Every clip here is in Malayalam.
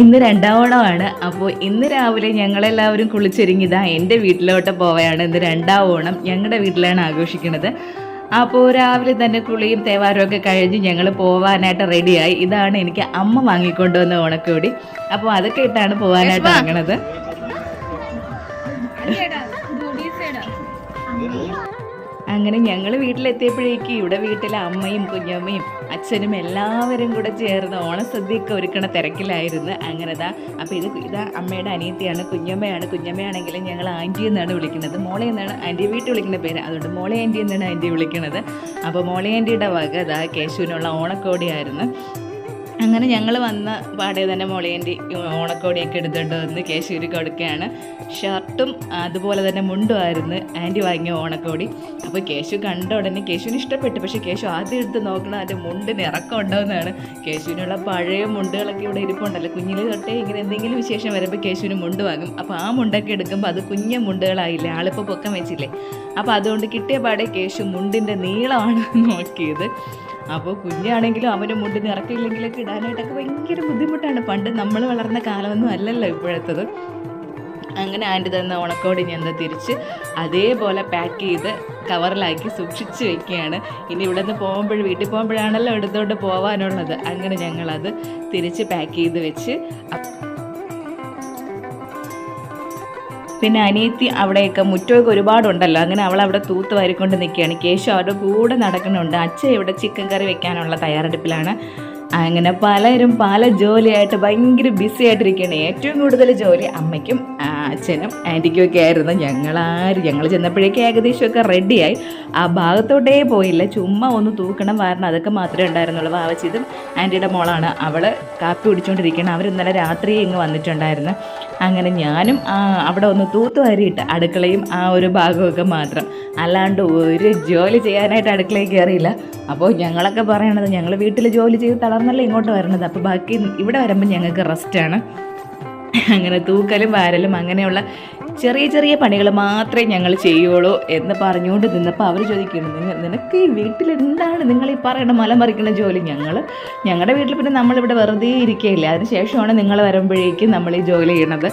ഇന്ന് രണ്ടാം ഓണമാണ്. അപ്പോൾ ഇന്ന് രാവിലെ ഞങ്ങളെല്ലാവരും കുളിച്ചൊരുങ്ങിയതാ എൻ്റെ വീട്ടിലോട്ട് പോവുകയാണ്. ഇന്ന് രണ്ടാം ഓണം ഞങ്ങളുടെ വീട്ടിലാണ് ആഘോഷിക്കുന്നത്. അപ്പോൾ രാവിലെ തന്നെ കുളിയും തേവാരവും ഒക്കെ കഴിഞ്ഞ് ഞങ്ങൾ പോവാനായിട്ട് റെഡിയായി. ഇതാണ് എനിക്ക് അമ്മ വാങ്ങിക്കൊണ്ടുവന്ന ഓണക്കോടി. അപ്പോൾ അതൊക്കെ ഇട്ടാണ് പോകാനായിട്ട് ഇറങ്ങണത്. അങ്ങനെ ഞങ്ങൾ വീട്ടിലെത്തിയപ്പോഴേക്ക് ഇവിടെ വീട്ടിലെ അമ്മയും കുഞ്ഞമ്മയും അച്ഛനും എല്ലാവരും കൂടെ ചേർന്ന് ഓണസദ്യയൊക്കെ ഒരുക്കണ തിരക്കിലായിരുന്നു. അങ്ങനെതാ അപ്പോൾ ഇതാ അമ്മയുടെ അനിയത്തിയാണ്, കുഞ്ഞമ്മയാണെങ്കിലും ഞങ്ങൾ ആൻറ്റി എന്നാണ് വിളിക്കുന്നത്. മോളെ എന്നാണ് ആൻറ്റി വീട്ടിൽ വിളിക്കുന്ന പേര്, അതുകൊണ്ട് മോളെ ആൻറ്റി എന്നാണ് ആൻറ്റി വിളിക്കുന്നത്. അപ്പോൾ മോളെ ആൻറ്റിയുടെ വക ഇതാ കേശുവിനുള്ള ഓണക്കോടിയായിരുന്നു. അങ്ങനെ ഞങ്ങൾ വന്ന പാടെ തന്നെ മോളിയൻ്റെ ഓണക്കോടിയൊക്കെ എടുത്തിട്ട് വന്ന് കേശുവിന് കൊടുക്കുകയാണ്. ഷർട്ടും അതുപോലെ തന്നെ മുണ്ടുമായിരുന്നു ആൻറ്റി വാങ്ങിയ ഓണക്കോടി. അപ്പോൾ കേശു കണ്ട ഉടനെ കേശുവിന് ഇഷ്ടപ്പെട്ടു. പക്ഷേ കേശു ആദ്യം എടുത്ത് നോക്കണം അതിൻ്റെ മുണ്ടിന് ഇറക്കം ഉണ്ടോയെന്നാണ്. കേശുവിനുള്ള പഴയ മുണ്ടുകളൊക്കെ ഇവിടെ ഇരിപ്പുണ്ടല്ലോ. കുഞ്ഞിൽ തൊട്ടേ ഇങ്ങനെ എന്തെങ്കിലും വിശേഷം വരുമ്പോൾ കേശുവിന് മുണ്ട് വാങ്ങും. അപ്പോൾ ആ മുണ്ടൊക്കെ എടുക്കുമ്പോൾ അത് കുഞ്ഞ മുണ്ടുകളായില്ലേ, ആളിപ്പോൾ പൊക്കം വെച്ചില്ലേ. അപ്പോൾ അതുകൊണ്ട് കിട്ടിയ പാടെ കേശു മുണ്ടിൻ്റെ നീളമാണ് നോക്കിയത്. അപ്പോൾ കുഞ്ഞാണെങ്കിലും അവന് മുണ്ടിന് ഇറക്കില്ലെങ്കിലൊക്കെ ഇടാനായിട്ടൊക്കെ ഭയങ്കര ബുദ്ധിമുട്ടാണ്. പണ്ട് നമ്മൾ വളർന്ന കാലമൊന്നും അല്ലല്ലോ ഇപ്പോഴത്തത്. അങ്ങനെ ആൻറ്റി തന്ന ഓണക്കോടി ഞാൻ തിരിച്ച് അതേപോലെ പാക്ക് ചെയ്ത് കവറിലാക്കി സൂക്ഷിച്ച് വെക്കുകയാണ്. ഇനി ഇവിടെ നിന്ന് വീട്ടിൽ പോകുമ്പോഴാണല്ലോ എടുത്തുകൊണ്ട് പോകാനുള്ളത്. അങ്ങനെ ഞങ്ങളത് തിരിച്ച് പാക്ക് ചെയ്ത് വെച്ച് പിന്നെ അനിയത്തി അവിടെയൊക്കെ മുറ്റമൊക്കെ ഒരുപാടുണ്ടല്ലോ. അങ്ങനെ അവളവിടെ തൂത്ത് വാരിക്കൊണ്ട് നിൽക്കുകയാണ്. കേശു അവരുടെ കൂടെ നടക്കുന്നുണ്ട്. അച്ഛൻ ഇവിടെ ചിക്കൻ കറി വെക്കാനുള്ള തയ്യാറെടുപ്പിലാണ്. അങ്ങനെ പലരും പല ജോലിയായിട്ട് ഭയങ്കര ബിസി ആയിട്ടിരിക്കുകയാണ്. ഏറ്റവും കൂടുതൽ ജോലി അമ്മയ്ക്കും അച്ഛനും ആൻറ്റിക്കും ഒക്കെ ആയിരുന്നു. ഞങ്ങൾ ചെന്നപ്പോഴേക്കും ഏകദേശമൊക്കെ റെഡിയായി. ആ ഭാഗത്തോട്ടേ പോയില്ല, ചുമ്മാ ഒന്ന് തൂക്കണം കാരണം അതൊക്കെ മാത്രമേ ഉണ്ടായിരുന്നുള്ളൂ. വാവച്ചിതും ആൻറ്റിയുടെ മോളാണ്, അവൾ കാപ്പി കുടിച്ചുകൊണ്ടിരിക്കുകയാണ്. അവർ ഇന്നലെ രാത്രി ഇങ്ങ് വന്നിട്ടുണ്ടായിരുന്നു. അങ്ങനെ ഞാനും അവിടെ ഒന്ന് തൂത്ത് വാരിയിട്ട് അടുക്കളയും ആ ഒരു ഭാഗമൊക്കെ മാത്രം, അല്ലാണ്ട് ഒരു ജോലി ചെയ്യാനായിട്ട് അടുക്കളയിൽ കയറിയില്ല. അപ്പോൾ ഞങ്ങളൊക്കെ പറയണത് ഞങ്ങൾ വീട്ടിൽ ജോലി ചെയ്ത് തളർന്നല്ലേ ഇങ്ങോട്ട് വരണത്, അപ്പോൾ ബാക്കി ഇവിടെ വരുമ്പോൾ ഞങ്ങൾക്ക് റെസ്റ്റാണ്. അങ്ങനെ തൂക്കലും വാരലും അങ്ങനെയുള്ള ചെറിയ ചെറിയ പണികൾ മാത്രമേ ഞങ്ങൾ ചെയ്യുള്ളൂ എന്ന് പറഞ്ഞുകൊണ്ട് നിന്നപ്പോൾ അവർ ചോദിക്കുന്നു, നിനക്ക് ഈ വീട്ടിൽ എന്താണ് നിങ്ങൾ ഈ പറയണ മല മറിക്കുന്ന ജോലി? ഞങ്ങളുടെ വീട്ടിൽ പിന്നെ നമ്മളിവിടെ വെറുതെ ഇരിക്കുകയില്ല, അതിനുശേഷമാണ് നിങ്ങൾ വരുമ്പോഴേക്കും നമ്മൾ ഈ ജോലി ചെയ്യണത്.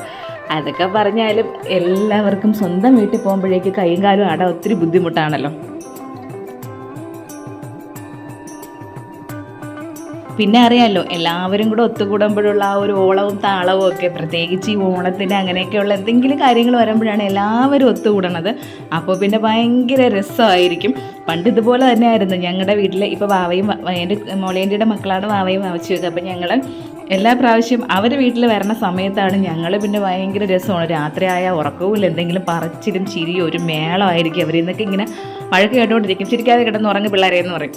അതൊക്കെ പറഞ്ഞാലും എല്ലാവർക്കും സ്വന്തം വീട്ടിൽ പോകുമ്പോഴേക്ക് കൈയും കാലും ആടാൻ ഒത്തിരി ബുദ്ധിമുട്ടാണല്ലോ. പിന്നെ അറിയാമല്ലോ എല്ലാവരും കൂടെ ഒത്തുകൂടുമ്പോഴുള്ള ആ ഒരു ഓളവും താളവും ഒക്കെ, പ്രത്യേകിച്ച് ഈ ഓണത്തിന് അങ്ങനെയൊക്കെയുള്ള എന്തെങ്കിലും കാര്യങ്ങൾ വരുമ്പോഴാണ് എല്ലാവരും ഒത്തുകൂടണത്. അപ്പോൾ പിന്നെ ഭയങ്കര രസമായിരിക്കും. പണ്ട് ഇതുപോലെ തന്നെയായിരുന്നു ഞങ്ങളുടെ വീട്ടിൽ. ഇപ്പോൾ വാവയും എൻ്റെ മോളേൻ്റെ മക്കളാണ് വാവയും വാവച്ചൊക്കെ. അപ്പോൾ ഞങ്ങൾ എല്ലാ പ്രാവശ്യം അവർ വീട്ടിൽ വരണ സമയത്താണ് ഞങ്ങൾ പിന്നെ ഭയങ്കര രസമാണ്. രാത്രിയായ ഉറക്കവും എന്തെങ്കിലും പറച്ചിലും ചിരിയും ഒരു മേളമായിരിക്കും. അവരിൽ നിന്നൊക്കെ ഇങ്ങനെ വഴക്ക് കേട്ടുകൊണ്ടിരിക്കും. ചിരിക്കാതെ കിടന്ന് ഉറങ്ങി പിള്ളേരെന്ന് പറയും.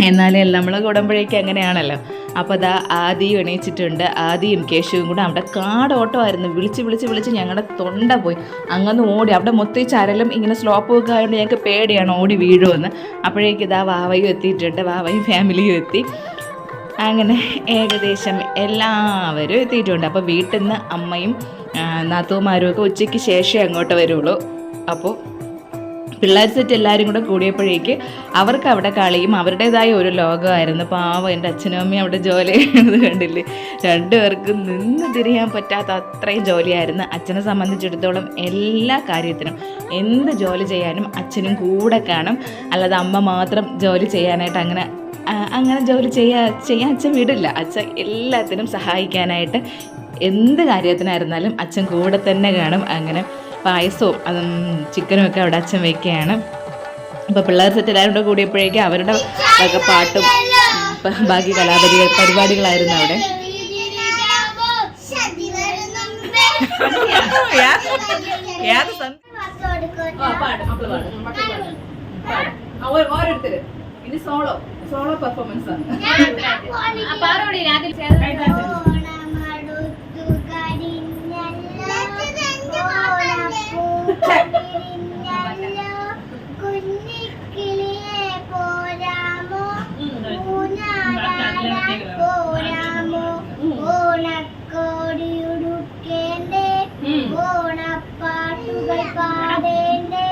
എന്നാലും നമ്മൾ കൂടുമ്പോഴേക്കും അങ്ങനെയാണല്ലോ. അപ്പോൾ അതാ ആദിയും എണീച്ചിട്ടുണ്ട്. ആദിയും കേശുവും കൂടെ അവിടെ കാടോട്ടമായിരുന്നു. വിളിച്ച് ഞങ്ങളുടെ തൊണ്ട പോയി. അങ്ങനെ ഓടി അവിടെ മൊത്തം ചരലും ഇങ്ങനെ സ്ലോപ്പ് ഒക്കെ ആയതുകൊണ്ട് ഞങ്ങൾക്ക് പേടിയാണ് ഓടി വീഴുമെന്ന്. അപ്പോഴേക്കും ഇതാ വാവയും എത്തിയിട്ടുണ്ട്, വാവയും ഫാമിലിയും എത്തി. അങ്ങനെ ഏകദേശം എല്ലാവരും എത്തിയിട്ടുണ്ട്. അപ്പോൾ വീട്ടിൽ നിന്ന് അമ്മയും നാത്തൂമാരും ഒക്കെ ഉച്ചയ്ക്ക് ശേഷമേ അങ്ങോട്ട് വരുള്ളൂ. അപ്പോൾ പിള്ളേർ സെറ്റ് എല്ലാവരും കൂടെ കൂടിയപ്പോഴേക്ക് അവർക്ക് അവിടെ കളിയും അവരുടേതായ ഒരു ലോകമായിരുന്നു. പാവം എൻ്റെ അച്ഛനും അമ്മയും അവിടെ ജോലി ചെയ്യുന്നത് കണ്ടില്ലേ, രണ്ടുപേർക്കും നിന്ന് തിരിയാൻ പറ്റാത്ത അത്രയും ജോലിയായിരുന്നു. അച്ഛനെ സംബന്ധിച്ചിടത്തോളം എല്ലാ കാര്യത്തിനും എന്ത് ജോലി ചെയ്യാനും അച്ഛനും കൂടെ കാണും. അല്ലാതെ അമ്മ മാത്രം ജോലി ചെയ്യാനായിട്ട് അങ്ങനെ ജോലി ചെയ്യാൻ അച്ഛൻ വിടില്ല. അച്ഛൻ എല്ലാത്തിനും സഹായിക്കാനായിട്ട് എന്ത് കാര്യത്തിനായിരുന്നാലും അച്ഛൻ കൂടെ തന്നെ കാണും. അങ്ങനെ പായസവും ചിക്കനും ഒക്കെ അവിടെ അച്ഛൻ വയ്ക്കുകയാണ്. അപ്പോൾ പിള്ളേർ സെറ്റ് എല്ലാവരും കൂടെ കൂടിയപ്പോഴേക്കും അവരുടെ ഒക്കെ പാട്ടും ബാക്കി പരിപാടികളായിരുന്നു അവിടെ. ഇത് സോളോ പെർഫോമൻസ് ആണ്. ഓണപ്പാട്ടുകൾ പാടേണ്ടേ,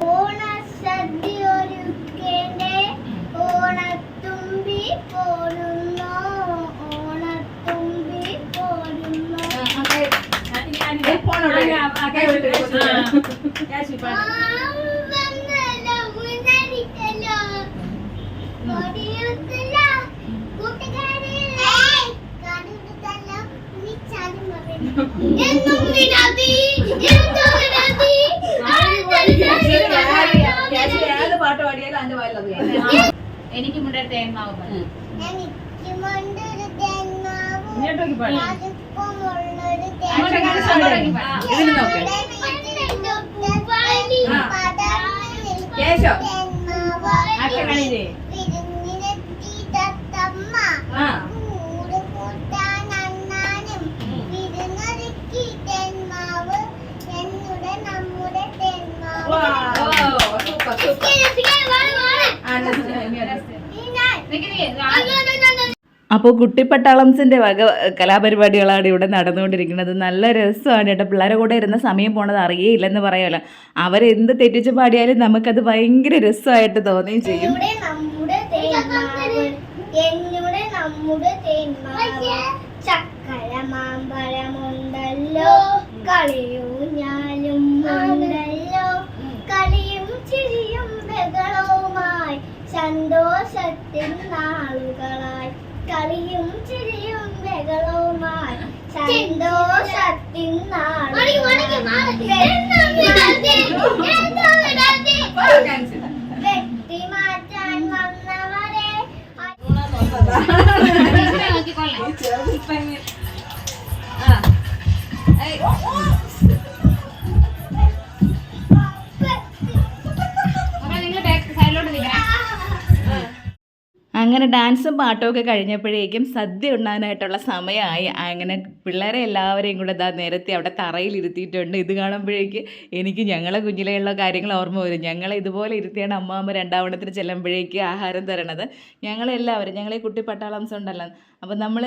ഓണസദ്യ ഒരുക്കേണ്ടേ, ഓണത്തുമ്പി പോ പാട്ട് പാടിയാലും അതിന്റെ വായിലത് എനിക്ക് മുന്നേ തേന്മാവ് അപ്പോൾ കുട്ടിപ്പട്ടാളംസിൻ്റെ വക കലാപരിപാടികളാണ് ഇവിടെ നടന്നുകൊണ്ടിരിക്കുന്നത്. നല്ല രസമാണ് കേട്ടോ. പിള്ളേരെ കൂടെ ഇരുന്ന സമയം പോണത് അറിയേയില്ലെന്ന് പറയാമല്ലോ. അവരെന്ത് തെറ്റിച്ച് പാടിയാലും നമുക്കത് ഭയങ്കര രസമായിട്ട് തോന്നുകയും ചെയ്യും. ചക്കര മാമ്പഴമുണ്ടല്ലോ, കളിയും ഞാനും ഉണ്ടല്ലോ, കളിയും ചിരിയും ബഹളവുമായി സന്തോഷത്തിൻ നാളുകളായി, കളിയും ചിരിയും ബഹളവുമായി സന്തോഷത്തിൻ വെട്ടി മാറ്റാൻ വന്നവരെ അങ്ങനെ ഡാൻസും പാട്ടും ഒക്കെ കഴിഞ്ഞപ്പോഴേക്കും സദ്യ ഉണ്ണാനായിട്ടുള്ള സമയമായി. അങ്ങനെ പിള്ളേരെ എല്ലാവരെയും കൂടെ നേരത്തെ അവിടെ തറയിലിരുത്തിയിട്ടുണ്ട്. ഇത് കാണുമ്പോഴേക്ക് എനിക്ക് ഞങ്ങളെ കുഞ്ഞിലെയുള്ള കാര്യങ്ങൾ ഓർമ്മ വരും. ഞങ്ങളെ ഇതുപോലെ ഇരുത്തിയാണ് അമ്മാമ്മ രണ്ടാവണത്തിന് ചെല്ലുമ്പോഴേക്ക് ആഹാരം തരണത്. ഞങ്ങളെല്ലാവരും, ഞങ്ങളെ കുട്ടി പട്ടാളംസ് ഉണ്ടല്ലോ, അപ്പം നമ്മൾ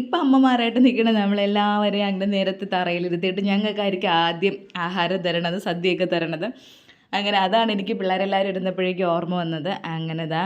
ഇപ്പം അമ്മമാരായിട്ട് നിൽക്കണ നമ്മളെല്ലാവരെയും അങ്ങനെ നേരത്തെ തറയിലിരുത്തിയിട്ട് ഞങ്ങൾക്കായിരിക്കും ആദ്യം ആഹാരം തരണത്, സദ്യയൊക്കെ തരണത്. അങ്ങനെ അതാണ് എനിക്ക് പിള്ളേരെല്ലാവരും ഇരുന്നപ്പോഴേക്കും ഓർമ്മ വന്നത്. അങ്ങനെതാ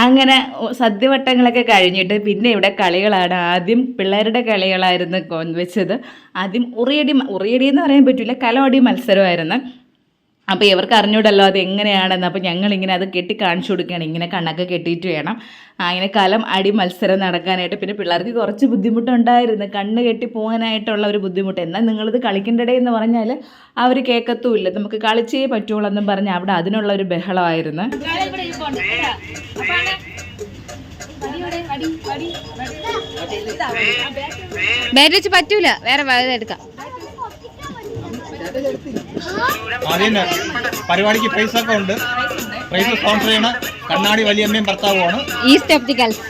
അങ്ങനെ സദ്യവട്ടങ്ങളൊക്കെ കഴിഞ്ഞിട്ട് പിന്നെ ഇവിടെ കളികളാണ്. ആദ്യം പിള്ളേരുടെ കളികളായിരുന്നു വെച്ചത്. ആദ്യം ഉറിയടി എന്ന് പറയാൻ പറ്റില്ല, കലമടി മത്സരമായിരുന്നു. അപ്പോൾ ഇവർക്ക് അറിഞ്ഞൂടല്ലോ അത് എങ്ങനെയാണെന്ന്. അപ്പോൾ ഞങ്ങളിങ്ങനെ അത് കെട്ടി കാണിച്ചു കൊടുക്കുകയാണ്. ഇങ്ങനെ കണ്ണൊക്കെ കെട്ടിയിട്ട് വേണം അങ്ങനെ കലം അടി മത്സരം നടക്കാനായിട്ട്. പിന്നെ പിള്ളേർക്ക് കുറച്ച് ബുദ്ധിമുട്ടുണ്ടായിരുന്നു, കണ്ണ് കെട്ടി പോകാനായിട്ടുള്ള ഒരു ബുദ്ധിമുട്ട്. എന്നാൽ നിങ്ങളിത് കളിക്കേണ്ടടേ എന്ന് പറഞ്ഞാൽ അവർ കേൾക്കത്തുമില്ല, നമുക്ക് കളിച്ചേ പറ്റുള്ളൂ എന്നും പറഞ്ഞ് അവിടെ അതിനുള്ള ഒരു ബഹളമായിരുന്നു. ബാറ്റ് വെച്ച് പറ്റൂല, വേറെ എടുക്കാം. അതിന് പരിപാടിക്ക് പ്രൈസ് ഒക്കെ ഉണ്ട്. പ്രൈസ് സ്പോൺസർ ചെയ്യണ കണ്ണാടി വലിയമ്മയും ഭർത്താവുമാണ് ഈസ്റ്റ് ഒപ്റ്റിക്കൽസ്.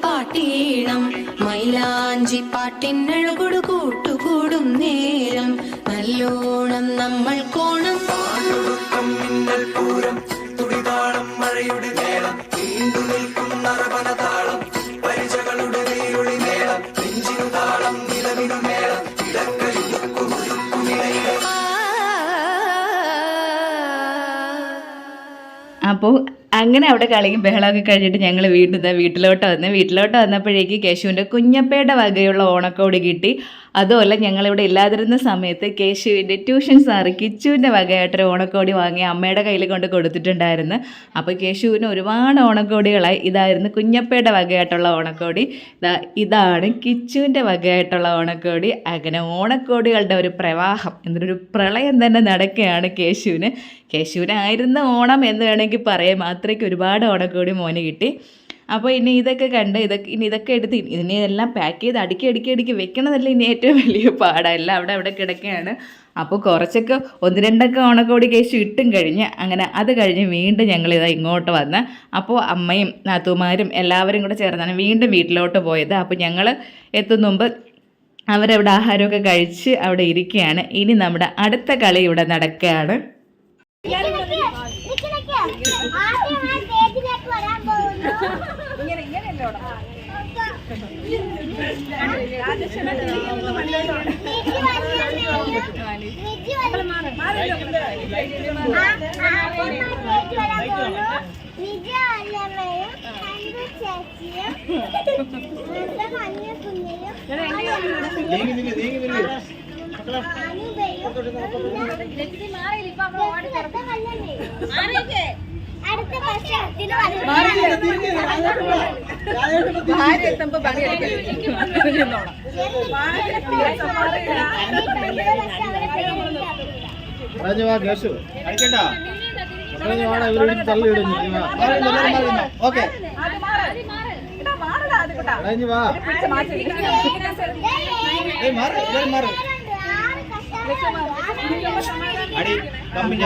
പാട്ടീണം മൈലാഞ്ചി പാട്ടിനഴകൊടു കൂട്ടുകൂടും നേരം നല്ലോണം നമ്മൾ കോണം മിന്നൽ പൂരം തുടിതാളം മഴയുടെ നേരം നീണ്ടു നിൽക്കും നരപനതാളം പരിചകളുടെ നീരുളി നേരം നെഞ്ചിനു താളം നിലവിനു നേരം അപ്പോൾ അങ്ങനെ അവിടെ കളിയും ബഹളമൊക്കെ കഴിഞ്ഞിട്ട് ഞങ്ങൾ വീട്ടിലോട്ട് വന്നപ്പോഴേക്ക് കേശുവിൻ്റെ കുഞ്ഞപ്പയുടെ വകയുള്ള ഓണക്കോടി കിട്ടി. അതുമല്ല ഞങ്ങളിവിടെ ഇല്ലാതിരുന്ന സമയത്ത് കേശുവിൻ്റെ ട്യൂഷൻ സാറ് കിച്ചുവിൻ്റെ വകയായിട്ടൊരു ഓണക്കോടി വാങ്ങി അമ്മയുടെ കയ്യിൽ കൊണ്ട് കൊടുത്തിട്ടുണ്ടായിരുന്നു. അപ്പോൾ കേശുവിന് ഒരുപാട് ഓണക്കോടികളായി. ഇതായിരുന്നു കുഞ്ഞപ്പയുടെ വകയായിട്ടുള്ള ഓണക്കോടി, ഇതാണ് കിച്ചുവിൻ്റെ വകയായിട്ടുള്ള ഓണക്കോടി. അങ്ങനെ ഓണക്കോടികളുടെ ഒരു പ്രവാഹം, എന്നൊരു പ്രളയം തന്നെ നടക്കുകയാണ് കേശുവിനായിരുന്ന ഓണം എന്ന് വേണമെങ്കിൽ പറയാം. അത്രയ്ക്ക് ഒരുപാട് ഓണക്കോടി മോന് കിട്ടി. അപ്പോൾ ഇനി ഇതൊക്കെ കണ്ട് ഇതൊക്കെ എടുത്ത് ഇതിനെല്ലാം പാക്ക് ചെയ്ത് അടുക്കി വെക്കണതല്ലേ ഇനി ഏറ്റവും വലിയ പാടല്ല. അവിടെ കിടക്കുകയാണ്. അപ്പോൾ കുറച്ചൊക്കെ 1-2 ഓണക്കോടി കേശു ഇട്ടും കഴിഞ്ഞ് അങ്ങനെ അത് കഴിഞ്ഞ് വീണ്ടും ഞങ്ങളിതാ ഇങ്ങോട്ട് വന്ന് അപ്പോൾ അമ്മയും നാത്തൂമാരും എല്ലാവരും കൂടെ ചേർന്നാണ് വീണ്ടും വീട്ടിലോട്ട് പോയത്. അപ്പോൾ ഞങ്ങൾ എത്തും മുമ്പ് അവരവിടെ ആഹാരമൊക്കെ കഴിച്ച് അവിടെ ഇരിക്കുകയാണ്. ഇനി നമ്മുടെ അടുത്ത കളി ഇവിടെ നടക്കുകയാണ്. അടുത്ത വർഷത്തിന് അടി കമ്പനി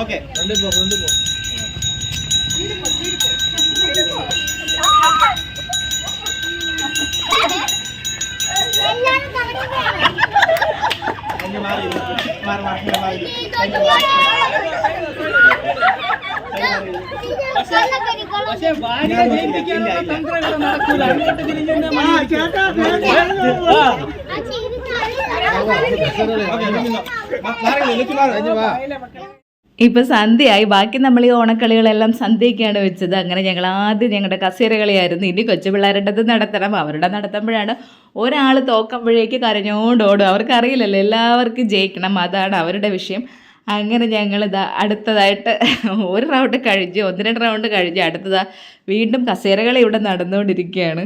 ഓക്കെ കൊണ്ടുപോ പക്ഷെ ഭാര്യ ജയിപ്പിക്കാനുള്ള തന്ത്രങ്ങൾ നടക്കൂല. അങ്ങോട്ട് തിരിഞ്ഞു ഇപ്പം സന്ധ്യയായി. ബാക്കി നമ്മൾ ഈ ഓണക്കളികളെല്ലാം സന്ധ്യയ്ക്കാണ് വെച്ചത്. അങ്ങനെ ഞങ്ങൾ ആദ്യം ഞങ്ങളുടെ കസേര കളിയായിരുന്നു. ഇനി കൊച്ചു പിള്ളേരുടേത് നടത്തണം. അവരുടെ നടത്തുമ്പോഴാണ് ഒരാൾ തോക്കുമ്പോഴേക്ക് കരഞ്ഞോണ്ടോടും. അവർക്കറിയില്ലല്ലോ എല്ലാവർക്കും ജയിക്കണം, അതാണ് അവരുടെ വിഷയം. അങ്ങനെ ഞങ്ങളിതാ അടുത്തതായിട്ട് ഒരു റൗണ്ട് കഴിഞ്ഞ് 1-2 റൗണ്ട് കഴിഞ്ഞ് അടുത്തതാ വീണ്ടും കസേര കളി ഇവിടെ നടന്നുകൊണ്ടിരിക്കുകയാണ്.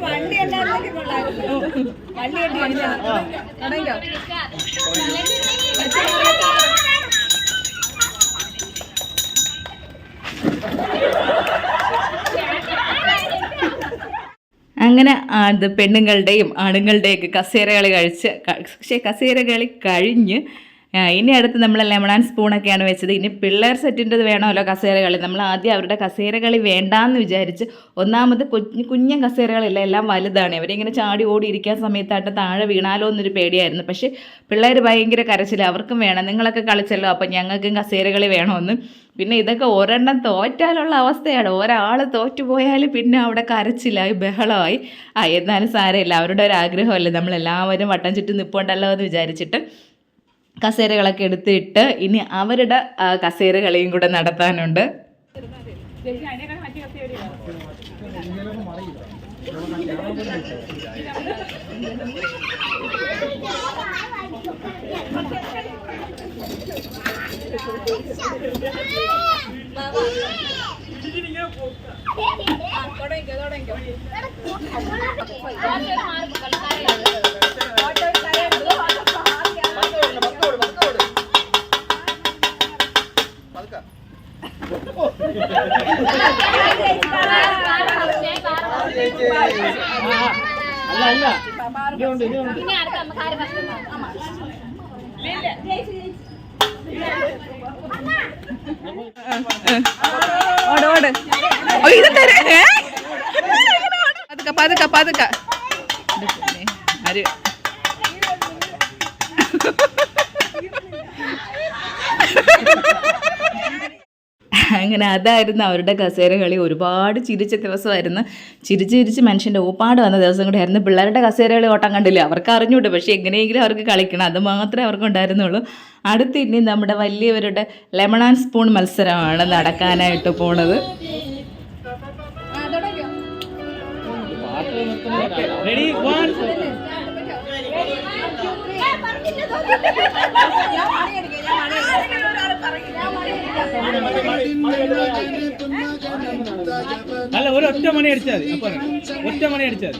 വണ്ടി അങ്ങനെ അത് പെണ്ണുങ്ങളുടെയും ആണുങ്ങളുടെയൊക്കെ കസേര കളി കഴിഞ്ഞ് ഇനി അടുത്ത് നമ്മൾ ലെമൺ ആൻഡ് സ്പൂണൊക്കെയാണ് വെച്ചത്. ഇനി പിള്ളേർ സെറ്റിൻ്റെത് വേണമല്ലോ കസേര കളി. നമ്മൾ ആദ്യം അവരുടെ കസേര കളി വേണ്ടാന്ന് വിചാരിച്ച് ഒന്നാമത് കുഞ്ഞൻ കസേരകളില്ല, എല്ലാം വലുതാണ്. അവരിങ്ങനെ ചാടി ഓടി ഇരിക്കാൻ സമയത്തായിട്ട് താഴെ വീണാലോ എന്നൊരു പേടിയായിരുന്നു. പക്ഷേ പിള്ളേർ ഭയങ്കര കരച്ചില്ല, അവർക്കും വേണം, നിങ്ങളൊക്കെ കളിച്ചല്ലോ അപ്പം ഞങ്ങൾക്കും കസേര കളി വേണമെന്ന്. പിന്നെ ഇതൊക്കെ ഒരെണ്ണം തോറ്റാലുള്ള അവസ്ഥയാണ്. ഒരാൾ തോറ്റുപോയാൽ പിന്നെ അവിടെ കരച്ചിലായി ബഹളമായി. എന്നാലും സാരമില്ല, അവരുടെ ഒരു ആഗ്രഹമല്ലേ, നമ്മളെല്ലാവരും വട്ടം ചുറ്റും നിൽപ്പുണ്ടല്ലോ എന്ന് വിചാരിച്ചിട്ട് കസേരകളൊക്കെ എടുത്തിട്ട് ഇനി അവരുടെ കസേര കളിയും കൂടെ നടത്താനുണ്ട്. പതുക്കെ അങ്ങനെ അതായിരുന്നു അവരുടെ കസേര കളി. ഒരുപാട് ചിരിച്ച ദിവസമായിരുന്നു. ചിരിച്ച് മനുഷ്യൻ്റെ ഊപ്പാട് വന്ന ദിവസം കൂടെ ആയിരുന്നു. പിള്ളേരുടെ കസേര കളി ഓട്ടം കണ്ടില്ല, അവർക്ക് അറിഞ്ഞൂട്ട്, പക്ഷേ എങ്ങനെയെങ്കിലും അവർക്ക് കളിക്കണം, അത് മാത്രമേ അവർക്ക് ഉണ്ടായിരുന്നുള്ളൂ. അടുത്ത് ഇനി നമ്മുടെ വലിയവരുടെ ലെമൺ ആൻഡ് സ്പൂൺ മത്സരമാണ് നടക്കാനായിട്ട് പോണത്. അല്ല, ഒരു ഒറ്റ മണി അടിച്ചാൽ മതി, ഒറ്റ മണി അടിച്ചാൽ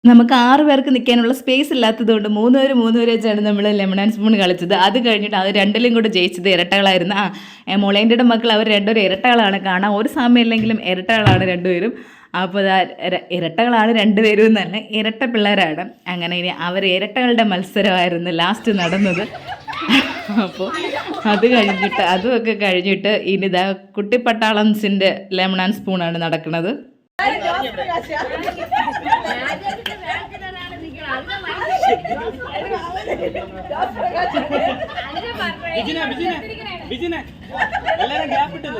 നമുക്ക് 6 പേർക്ക് നിൽക്കാനുള്ള സ്പേസ് ഇല്ലാത്തതുകൊണ്ട് 3 പേര് വെച്ചാണ് നമ്മൾ ലെമൺ ആൻഡ് സ്പൂൺ കളിച്ചത്. അത് കഴിഞ്ഞിട്ട് അത് രണ്ടിലും കൂടെ ജയിച്ചത് ഇരട്ടകളായിരുന്നു. മോളേൻ്റെ മക്കൾ അവർ രണ്ടുപേരും ഇരട്ടകളാണ്. കാണാൻ ഒരു സമയമില്ലെങ്കിലും ഇരട്ടകളാണ് രണ്ടുപേരും. അപ്പോൾ ഇരട്ടകളാണ് രണ്ടുപേരും എന്നല്ല, ഇരട്ട പിള്ളേരാണ്. അങ്ങനെ ഇനി അവർ ഇരട്ടകളുടെ മത്സരമായിരുന്നു ലാസ്റ്റ് നടന്നത്. അപ്പോൾ അതുമൊക്കെ കഴിഞ്ഞിട്ട് ഇനി ഇതാ കുട്ടിപ്പട്ടാളംസിൻ്റെ ലെമൺ ആൻഡ് സ്പൂണാണ് നടക്കുന്നത്. എല്ലാരും ഗ്യാപ്പ് ഇട്ടത്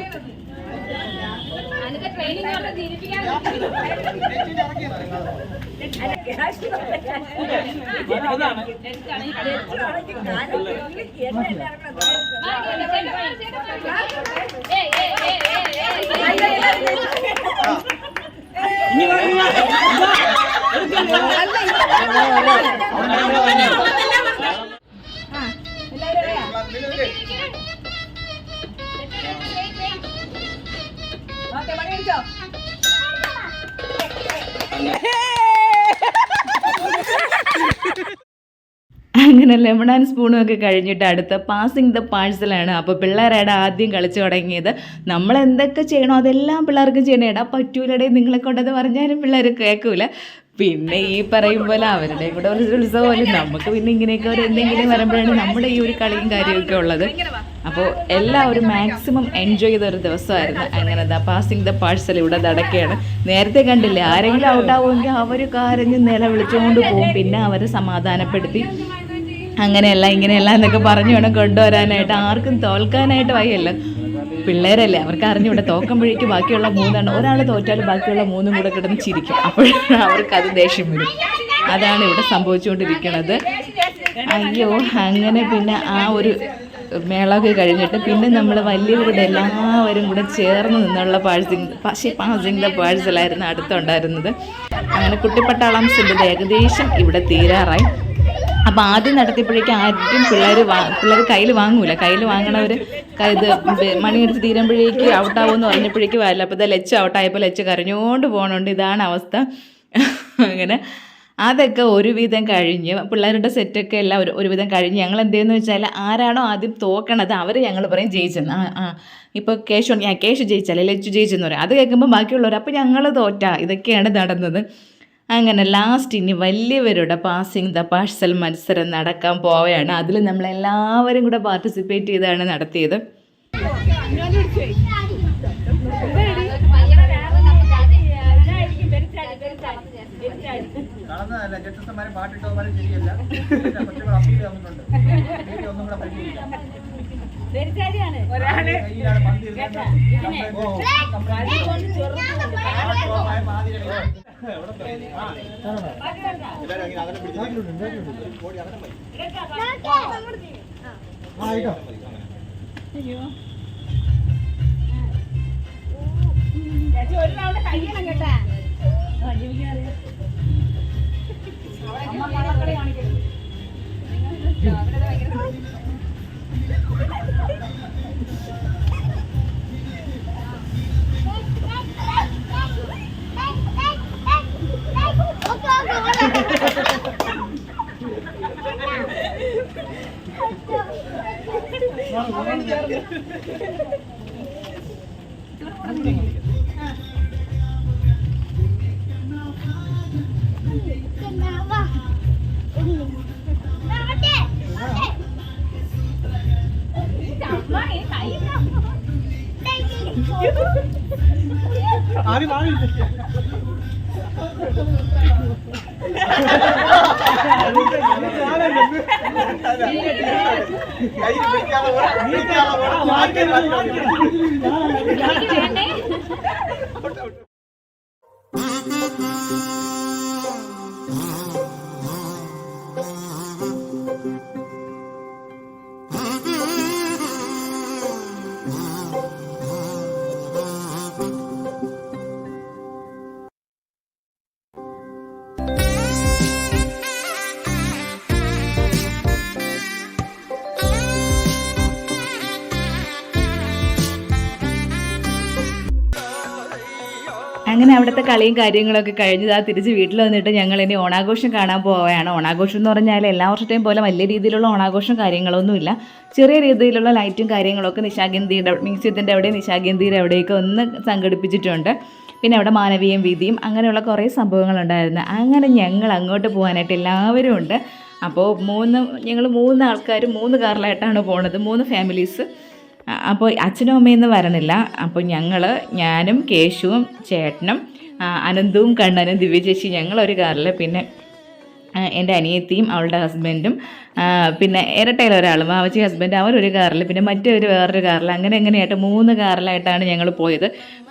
അങ്ങനെ ലെമൺ ആൻഡ് സ്പൂണും ഒക്കെ കഴിഞ്ഞിട്ട് അടുത്ത പാസിംഗ് ദ പാഴ്സലാണ്. അപ്പോൾ പിള്ളേരാണ് ആദ്യം കളിച്ചു തുടങ്ങിയത്. നമ്മൾ എന്തൊക്കെ ചെയ്യണോ അതെല്ലാം പിള്ളേർക്കും ചെയ്യണം. എടാ പറ്റൂലടേ നിങ്ങളെ കൊണ്ടത് പറഞ്ഞാലും പിള്ളേർ കേൾക്കൂല. പിന്നെ ഈ പറയും പോലെ അവരുടെ കൂടെ ഒരു ഉത്സവമല്ലേ, നമുക്ക് പിന്നെ ഇങ്ങനെയൊക്കെ ഒരു എന്തെങ്കിലും വരുമ്പോഴാണ് നമ്മുടെ ഈ ഒരു കളിയും കാര്യമൊക്കെ ഉള്ളത്. അപ്പോൾ എല്ലാവരും മാക്സിമം എൻജോയ് ചെയ്ത ഒരു ദിവസമായിരുന്നു. അങ്ങനെ പാസിംഗ് ദ പാഴ്സൽ ഇവിടെ നടക്കുകയാണ്. നേരത്തെ കണ്ടില്ലേ, ആരെങ്കിലും ഔട്ടാവുമെങ്കിൽ അവർ കരഞ്ഞ് നിലവിളിച്ചുകൊണ്ട് പോകും. പിന്നെ അവരെ സമാധാനപ്പെടുത്തി അങ്ങനെയല്ല ഇങ്ങനെയല്ല എന്നൊക്കെ പറഞ്ഞു വേണം കൊണ്ടുവരാനായിട്ട്. ആർക്കും തോൽക്കാനായിട്ട് വയ്യല്ലോ, പിള്ളേരല്ലേ, അവർക്ക് അറിഞ്ഞൂടെ. തോക്കുമ്പോഴേക്ക് ബാക്കിയുള്ള 3 ഒരാൾ തോറ്റാലും ബാക്കിയുള്ള 3 കൂടെ കിടന്ന് ചിരിക്കും. അപ്പോഴാണ് അവർക്ക് അത് ദേഷ്യം വരും. അതാണ് ഇവിടെ സംഭവിച്ചുകൊണ്ടിരിക്കുന്നത്. അയ്യോ, അങ്ങനെ പിന്നെ ആ ഒരു മേളമൊക്കെ കഴിഞ്ഞിട്ട് പിന്നെ നമ്മൾ വലിയവരുടെ എല്ലാവരും കൂടെ ചേർന്ന് നിന്നുള്ള പാസിംഗ് ദ പാഴ്സലായിരുന്നു അടുത്തുണ്ടായിരുന്നത്. അങ്ങനെ കുട്ടിപ്പട്ടാളംസിൻ്റെ ഏകദേശം ഇവിടെ തീരാറായി. അപ്പോൾ ആദ്യം നടത്തിയപ്പോഴേക്കും ആദ്യം പിള്ളേർ കയ്യിൽ വാങ്ങൂല. കയ്യിൽ വാങ്ങണവർ ഇത് മണിയടിച്ച് തീരുമ്പോഴേക്ക് ഔട്ടാവുമെന്ന് പറഞ്ഞപ്പോഴേക്കും വരില്ല. അപ്പോൾ ഇത് ലച്ച് ഔട്ടായപ്പോൾ ലച്ച് കരഞ്ഞുകൊണ്ട് പോകണുണ്ട്. ഇതാണ് അവസ്ഥ. അങ്ങനെ അതൊക്കെ ഒരുവിധം കഴിഞ്ഞ് പിള്ളേരുടെ സെറ്റൊക്കെ എല്ലാം ഒരുവിധം കഴിഞ്ഞ് ഞങ്ങൾ എന്തെന്ന് വെച്ചാൽ ആരാണോ ആദ്യം തോക്കണത് അവർ ഞങ്ങൾ പറയും ജയിച്ചെന്ന്. ഇപ്പോൾ കേശു ജയിച്ചല്ലേ, ലച്ചു ജയിച്ചെന്ന് പറയും. അത് കേൾക്കുമ്പോൾ ബാക്കിയുള്ളവർ അപ്പോൾ ഞങ്ങൾ തോറ്റ. ഇതൊക്കെയാണ് നടന്നത്. അങ്ങനെ ലാസ്റ്റ് ഇനി വലിയവരുടെ പാസിംഗ് ദ പാഴ്സൽ മത്സരം നടക്കാൻ പോവുകയാണ്. അതിൽ നമ്മളെല്ലാവരും കൂടെ പാർട്ടിസിപ്പേറ്റ് ചെയ്താണ് നടത്തിയത്. അങ്ങനെ അവിടുത്തെ കളിയും കാര്യങ്ങളൊക്കെ കഴിഞ്ഞ് തിരിച്ച് വീട്ടിൽ വന്നിട്ട് ഞങ്ങൾ ഇനി ഓണാഘോഷം കാണാൻ പോവുകയാണ്. ഓണാഘോഷം എന്ന് പറഞ്ഞാൽ എല്ലാ വർഷത്തെയും പോലെ വലിയ രീതിയിലുള്ള ഓണാഘോഷം കാര്യങ്ങളൊന്നുമില്ല. ചെറിയ രീതിയിലുള്ള ലൈറ്റും കാര്യങ്ങളൊക്കെ നിശാഗന്ധിയുടെ മ്യൂസിയത്തിൻ്റെ അവിടെ നിശാഗന്ധിയുടെ അവിടെയൊക്കെ ഒന്ന് സംഘടിപ്പിച്ചിട്ടുണ്ട്. പിന്നെ അവിടെ മാനവീയം വീതിയും അങ്ങനെയുള്ള കുറേ സംഭവങ്ങളുണ്ടായിരുന്നു. അങ്ങനെ ഞങ്ങൾ അങ്ങോട്ട് പോകാനായിട്ട് എല്ലാവരും ഉണ്ട്. അപ്പോൾ ഞങ്ങൾ 3 ആൾക്കാർ 3 കാറിലായിട്ടാണ് പോണത്, 3 ഫാമിലീസ്. അപ്പോൾ അച്ഛനും അമ്മയൊന്നും വരണില്ല. അപ്പോൾ ഞാനും കേശുവും ചേട്ടനും അനന്തവും കണ്ണനും ദിവ്യ ചേച്ചി ഞങ്ങളൊരു കാറിൽ, പിന്നെ എൻ്റെ അനിയത്തിയും അവളുടെ ഹസ്ബൻഡും, പിന്നെ ഇരട്ടയിൽ ഒരാളും വാവച്ചി ഹസ്ബൻഡ് അവരൊരു കാറിൽ, പിന്നെ വേറൊരു കാറിൽ, അങ്ങനെയായിട്ട് 3 കാറിലായിട്ടാണ് ഞങ്ങൾ പോയത്.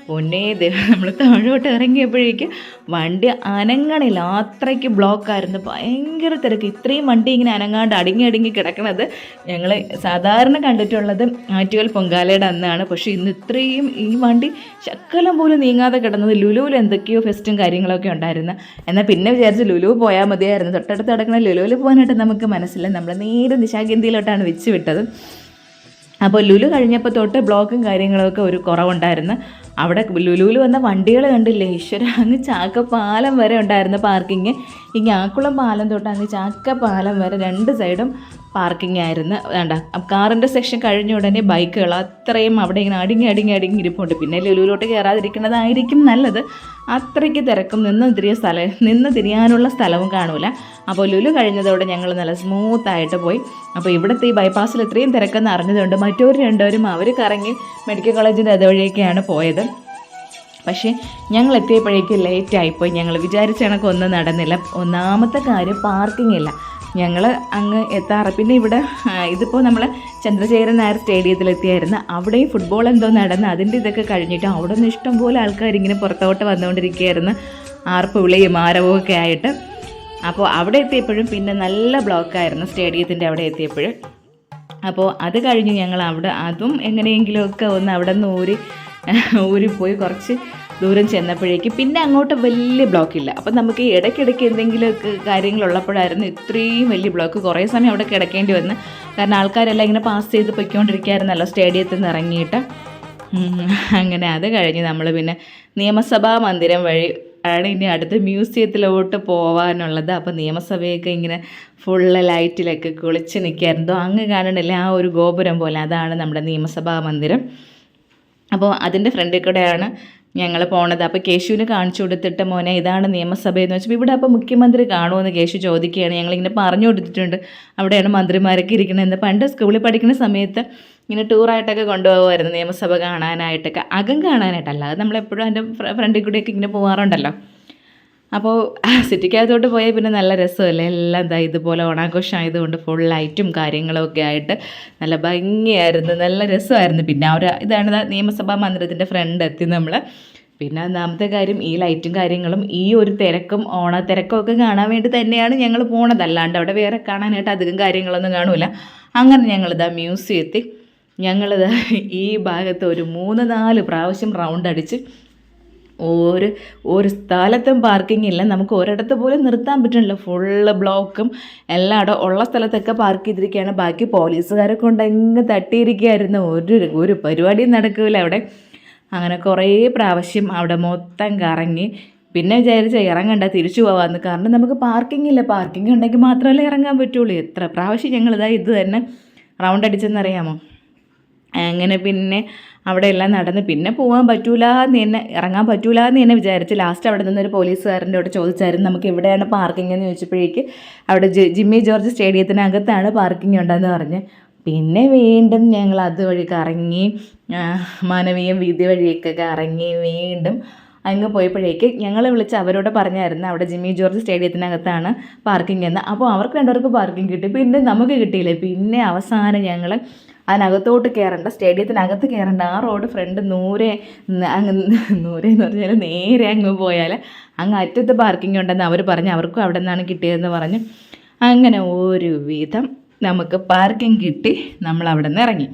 പൊന്നേ നമ്മൾ താഴോട്ട് ഇറങ്ങിയപ്പോഴേക്ക് വണ്ടി അനങ്ങണില്ല, അത്രയ്ക്ക് ബ്ലോക്കായിരുന്നു, ഭയങ്കര തിരക്ക്. ഇത്രയും വണ്ടി ഇങ്ങനെ അനങ്ങാണ്ട് അടുങ്ങി കിടക്കണത് ഞങ്ങൾ സാധാരണ കണ്ടിട്ടുള്ളത് ആറ്റുകാൽ പൊങ്കാലയുടെ അന്നാണ്. പക്ഷേ ഇന്ന് ഇത്രയും ഈ വണ്ടി ശക്കലം പോലും നീങ്ങാതെ കിടന്നത്. ലുലുവിൽ എന്തൊക്കെയോ ഫെസ്റ്റും കാര്യങ്ങളൊക്കെ ഉണ്ടായിരുന്നു. എന്നാൽ പിന്നെ വിചാരിച്ച് ലുലു പോയാൽ മതിയായിരുന്നു. തൊട്ടടുത്ത് കിടക്കുന്ന ലുലുവിൽ പോകാനായിട്ട് നമുക്ക് മനസ്സില്ല. നമ്മൾ നേരെ നിശാഗന്ധിയിലോട്ടാണ് വെച്ച് വിട്ടത്. അപ്പോൾ ലുലു കഴിഞ്ഞപ്പോൾ തൊട്ട് ബ്ലോക്കും കാര്യങ്ങളൊക്കെ ഒരു കുറവുണ്ടായിരുന്നു. അവിടെ ലുലുവിൽ വന്ന വണ്ടികൾ കണ്ടില്ലേ ഈശ്വര, അങ്ങ് ചാക്കപ്പാലം വരെ ഉണ്ടായിരുന്നു പാർക്കിങ്. ഈ ഞാക്കുളം പാലം തൊട്ട് അങ്ങ് ചാക്കപ്പാലം വരെ 2 സൈഡും പാർക്കിംഗ് ആയിരുന്നു. വേണ്ട, കാറിൻ്റെ സെക്ഷൻ കഴിഞ്ഞ ഉടനെ ബൈക്കുകൾ അത്രയും അവിടെ ഇങ്ങനെ അടുങ്ങി ഇരിപ്പുണ്ട്. പിന്നെ ലുലുവിലോട്ട് കയറാതിരിക്കുന്നതായിരിക്കും നല്ലത്. അത്രയ്ക്ക് തിരക്കും നിന്ന് തിരിയാനുള്ള സ്ഥലവും കാണൂല. അപ്പോൾ ലുലു കഴിഞ്ഞതോടെ ഞങ്ങൾ നല്ല സ്മൂത്തായിട്ട് പോയി. അപ്പോൾ ഇവിടുത്തെ ഈ ബൈപ്പാസിൽ ഇത്രയും തിരക്കെന്ന് അറിഞ്ഞതുകൊണ്ട് മറ്റൊരു 2 പേരും അവർ കറങ്ങി മെഡിക്കൽ കോളേജിൻ്റെ അതുവഴിയൊക്കെയാണ് പോയത്. പക്ഷേ ഞങ്ങൾ എത്തിയപ്പോഴേക്കും ലേറ്റായിപ്പോയി. ഞങ്ങൾ വിചാരിച്ച കണക്കൊന്നും നടന്നില്ല. ഒന്നാമത്തെ കാര്യം പാർക്കിംഗ് ഇല്ല. ഞങ്ങൾ അങ്ങ് എത്താറ്. പിന്നെ ഇവിടെ ഇതിപ്പോൾ നമ്മൾ ചന്ദ്രശേഖരൻ നായർ സ്റ്റേഡിയത്തിലെത്തിയായിരുന്നു. അവിടെയും ഫുട്ബോൾ എന്തോ നടന്ന് അതിൻ്റെ ഇതൊക്കെ കഴിഞ്ഞിട്ട് അവിടെ നിന്ന് ഇഷ്ടംപോലെ ആൾക്കാരിങ്ങനെ പുറത്തോട്ട് വന്നുകൊണ്ടിരിക്കുകയായിരുന്നു, ആർപ്പ് വിളിയും ആരവവും ഒക്കെ ആയിട്ട്. അപ്പോൾ അവിടെ എത്തിയപ്പോഴും പിന്നെ നല്ല ബ്ലോക്കായിരുന്നു സ്റ്റേഡിയത്തിൻ്റെ അവിടെ എത്തിയപ്പോഴും. അപ്പോൾ അത് കഴിഞ്ഞ് ഞങ്ങൾ അവിടെ അതും എങ്ങനെയെങ്കിലുമൊക്കെ ഒന്ന് അവിടെ നിന്ന് ഊരിപ്പോയി കുറച്ച് ദൂരം ചെന്നപ്പോഴേക്ക് പിന്നെ അങ്ങോട്ട് വലിയ ബ്ലോക്കില്ല. അപ്പം നമുക്ക് ഇടയ്ക്കിടയ്ക്ക് എന്തെങ്കിലുമൊക്കെ കാര്യങ്ങളുള്ളപ്പോഴായിരുന്നു ഇത്രയും വലിയ ബ്ലോക്ക്. കുറേ സമയം അവിടെ കിടക്കേണ്ടി വന്നു. കാരണം ആൾക്കാരെല്ലാം ഇങ്ങനെ പാസ് ചെയ്ത് പൊയ്ക്കൊണ്ടിരിക്കുകയായിരുന്നല്ലോ സ്റ്റേഡിയത്തിൽ നിന്ന് ഇറങ്ങിയിട്ട്. അങ്ങനെ അത് കഴിഞ്ഞ് നമ്മൾ പിന്നെ നിയമസഭാ മന്ദിരം വഴി ആണ് ഇനി അടുത്ത മ്യൂസിയത്തിലോട്ട് പോകാനുള്ളത്. അപ്പോൾ നിയമസഭയൊക്കെ ഇങ്ങനെ ഫുള്ള് ലൈറ്റിലൊക്കെ കുളിച്ച് നിൽക്കായിരുന്നു. അങ്ങ് കാണണില്ല ആ ഒരു ഗോപുരം പോലെ, അതാണ് നമ്മുടെ നിയമസഭാ മന്ദിരം. അപ്പോൾ അതിൻ്റെ ഫ്രണ്ടിൽ കൂടെയാണ് ഞങ്ങൾ പോണത്. അപ്പോൾ കേശുവിന് കാണിച്ചു കൊടുത്തിട്ട് മോനെ ഇതാണ് നിയമസഭയെന്ന് വെച്ചപ്പോൾ ഇവിടെ അപ്പോൾ മുഖ്യമന്ത്രി കാണുമെന്ന് കേശു ചോദിക്കുകയാണ്. ഞങ്ങളിങ്ങനെ പറഞ്ഞു കൊടുത്തിട്ടുണ്ട് അവിടെയാണ് മന്ത്രിമാരൊക്കെ ഇരിക്കണമെന്ന്. പണ്ട് സ്കൂളിൽ പഠിക്കുന്ന സമയത്ത് ഇങ്ങനെ ടൂറായിട്ടൊക്കെ കൊണ്ടുപോകുമായിരുന്നു നിയമസഭ കാണാനായിട്ടൊക്കെ, അകം കാണാനായിട്ട്. അല്ലാതെ നമ്മളെപ്പോഴും അതിൻ്റെ ഫ്രണ്ടിൽ കൂടെയൊക്കെ ഇങ്ങനെ പോകാറുണ്ടല്ലോ. അപ്പോൾ സിറ്റിക്കകത്തോട്ട് പോയാൽ പിന്നെ നല്ല രസമല്ലേ, എല്ലാം എന്താ ഇതുപോലെ ഓണാഘോഷമായതുകൊണ്ട് ഫുൾ ലൈറ്റും കാര്യങ്ങളൊക്കെ ആയിട്ട് നല്ല ഭംഗിയായിരുന്നു, നല്ല രസമായിരുന്നു. പിന്നെ ഇതാണ് നിയമസഭാ മന്ദിരത്തിൻ്റെ ഫ്രണ്ട് എത്തി നമ്മൾ. പിന്നെ ഒന്നാമത്തെ കാര്യം ഈ ലൈറ്റും കാര്യങ്ങളും ഈ ഒരു തിരക്കും ഓണത്തിരക്കും ഒക്കെ കാണാൻ വേണ്ടി തന്നെയാണ് ഞങ്ങൾ പോണത്. അല്ലാണ്ട് അവിടെ വേറെ കാണാനായിട്ട് അധികം കാര്യങ്ങളൊന്നും കാണൂല. അങ്ങനെ ഞങ്ങളിതാ മ്യൂസിയത്തിൽ ഈ ഭാഗത്ത് ഒരു 3-4 പ്രാവശ്യം റൗണ്ട് അടിച്ച് ഒരു സ്ഥലത്തും പാർക്കിംഗ് ഇല്ല. നമുക്ക് ഒരിടത്ത് പോലും നിർത്താൻ പറ്റണില്ല, ഫുള്ള് ബ്ലോക്കും. എല്ലായിടും ഉള്ള സ്ഥലത്തൊക്കെ പാർക്ക് ചെയ്തിരിക്കുകയാണ്. ബാക്കി പോലീസുകാരെ കൊണ്ട് അങ്ങ് തട്ടിയിരിക്കുകയായിരുന്നു. ഒരു പരിപാടിയും നടക്കില്ല അവിടെ. അങ്ങനെ കുറേ പ്രാവശ്യം അവിടെ മൊത്തം കറങ്ങി. പിന്നെ വിചാരിച്ച ഇറങ്ങണ്ട തിരിച്ചു പോകാമെന്ന്. കാരണം നമുക്ക് പാർക്കിംഗ് ഇല്ല, പാർക്കിംഗ് ഉണ്ടെങ്കിൽ മാത്രമല്ലേ ഇറങ്ങാൻ പറ്റുള്ളൂ. എത്ര പ്രാവശ്യം ഞങ്ങളിതാ ഇത് തന്നെ റൗണ്ട് അടിച്ചെന്നറിയാമോ. അങ്ങനെ പിന്നെ അവിടെ എല്ലാം നടന്ന് പിന്നെ പോകാൻ പറ്റൂല എന്ന് തന്നെ, ഇറങ്ങാൻ പറ്റൂല എന്ന് തന്നെ വിചാരിച്ച് ലാസ്റ്റ് അവിടെ നിന്നൊരു പോലീസുകാരൻ്റെ അവിടെ ചോദിച്ചായിരുന്നു നമുക്ക് എവിടെയാണ് പാർക്കിംഗ് എന്ന് ചോദിച്ചപ്പോഴേക്ക് അവിടെ ജിമ്മി ജോർജ് സ്റ്റേഡിയത്തിനകത്താണ് പാർക്കിംഗ് ഉണ്ടെന്ന് പറഞ്ഞ്. പിന്നെ വീണ്ടും ഞങ്ങൾ അതുവഴി കറങ്ങി മാനവീയം വീതി വഴിയൊക്കെ കറങ്ങി വീണ്ടും അങ്ങ് പോയപ്പോഴേക്ക് ഞങ്ങൾ വിളിച്ച് അവരോട് പറഞ്ഞായിരുന്നു അവിടെ ജിമ്മി ജോർജ് സ്റ്റേഡിയത്തിനകത്താണ് പാർക്കിംഗ് എന്ന്. അപ്പോൾ അവർക്ക് 2 പേർക്ക് പാർക്കിംഗ് കിട്ടി, പിന്നെ നമുക്ക് കിട്ടിയില്ല. പിന്നെ അവസാനം ഞങ്ങൾ അതിനകത്തോട്ട് കയറേണ്ട, സ്റ്റേഡിയത്തിനകത്ത് കയറേണ്ട ആ റോഡ് ഫ്രണ്ട് നൂരെന്ന് പറഞ്ഞാൽ നേരെ അങ്ങ് പോയാൽ അങ്ങ് അറ്റത്ത് പാർക്കിംഗ് ഉണ്ടെന്ന് അവർ പറഞ്ഞ് അവർക്കും അവിടെ നിന്നാണ് കിട്ടിയതെന്ന് പറഞ്ഞ് അങ്ങനെ ഒരു വിധം നമുക്ക് പാർക്കിംഗ് കിട്ടി. നമ്മൾ അവിടെ നിന്ന് ഇറങ്ങി.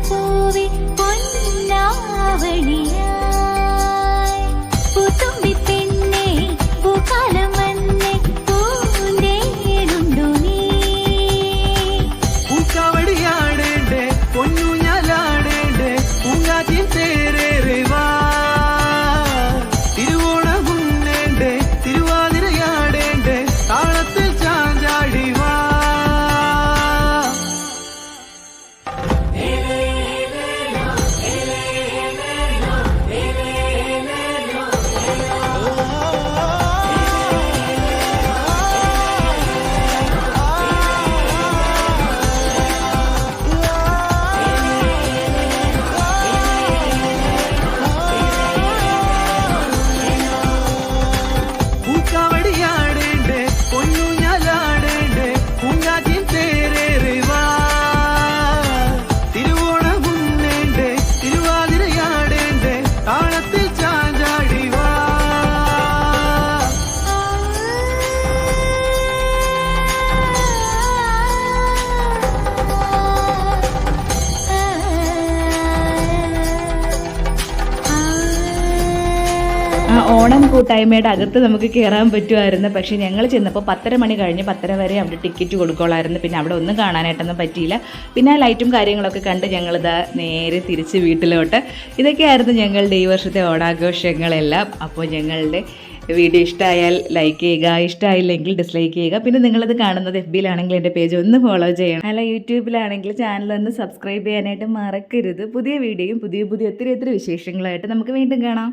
പൂവേ പൊന്നാവണിയായി പൂത്തുമ്പി പെണ്ണേ പൂക്കാലം വന്നേ പൂന്തേനുണ്ടു നീ പൂക്കാവടിയാടേണ്ടേ പൊന്നൂഞ്ഞാലാടേണ്ടേ പൂങ്കാറ്റിൻ തേരേറിവാ തിരുവോണമുണ്ണേണ്ടേ തിരുവാതിരയാടേണ്ടേ താളത്തിൽ ചാഞ്ചാടിവാ ഓണം കൂട്ടായ്മയുടെ അകത്ത് നമുക്ക് കയറാൻ പറ്റുമായിരുന്നു. പക്ഷേ ഞങ്ങൾ ചെന്നപ്പോൾ 10:30 മണി കഴിഞ്ഞ് 10:30 വരെ അവിടെ ടിക്കറ്റ് കൊടുക്കുള്ളായിരുന്നു. പിന്നെ അവിടെ ഒന്നും കാണാനായിട്ടൊന്നും പറ്റിയില്ല. പിന്നെ ആ ലൈറ്റും കാര്യങ്ങളൊക്കെ കണ്ട് ഞങ്ങളിതാ നേരെ തിരിച്ച് വീട്ടിലോട്ട്. ഇതൊക്കെയായിരുന്നു ഞങ്ങളുടെ ഈ വർഷത്തെ ഓണാഘോഷങ്ങളെല്ലാം. അപ്പോൾ ഞങ്ങളുടെ വീഡിയോ ഇഷ്ടമായാൽ ലൈക്ക് ചെയ്യുക, ഇഷ്ടമായില്ലെങ്കിൽ ഡിസ്ലൈക്ക് ചെയ്യുക. പിന്നെ നിങ്ങളിത് കാണുന്നത് FBയിലാണെങ്കിൽ എൻ്റെ പേജ് ഒന്ന് ഫോളോ ചെയ്യണം. അല്ല യൂട്യൂബിലാണെങ്കിൽ ചാനലൊന്ന് സബ്സ്ക്രൈബ് ചെയ്യാനായിട്ട് മറക്കരുത്. പുതിയ വീഡിയോയും പുതിയ ഒത്തിരി വിശേഷങ്ങളായിട്ട് നമുക്ക് വീണ്ടും കാണാം.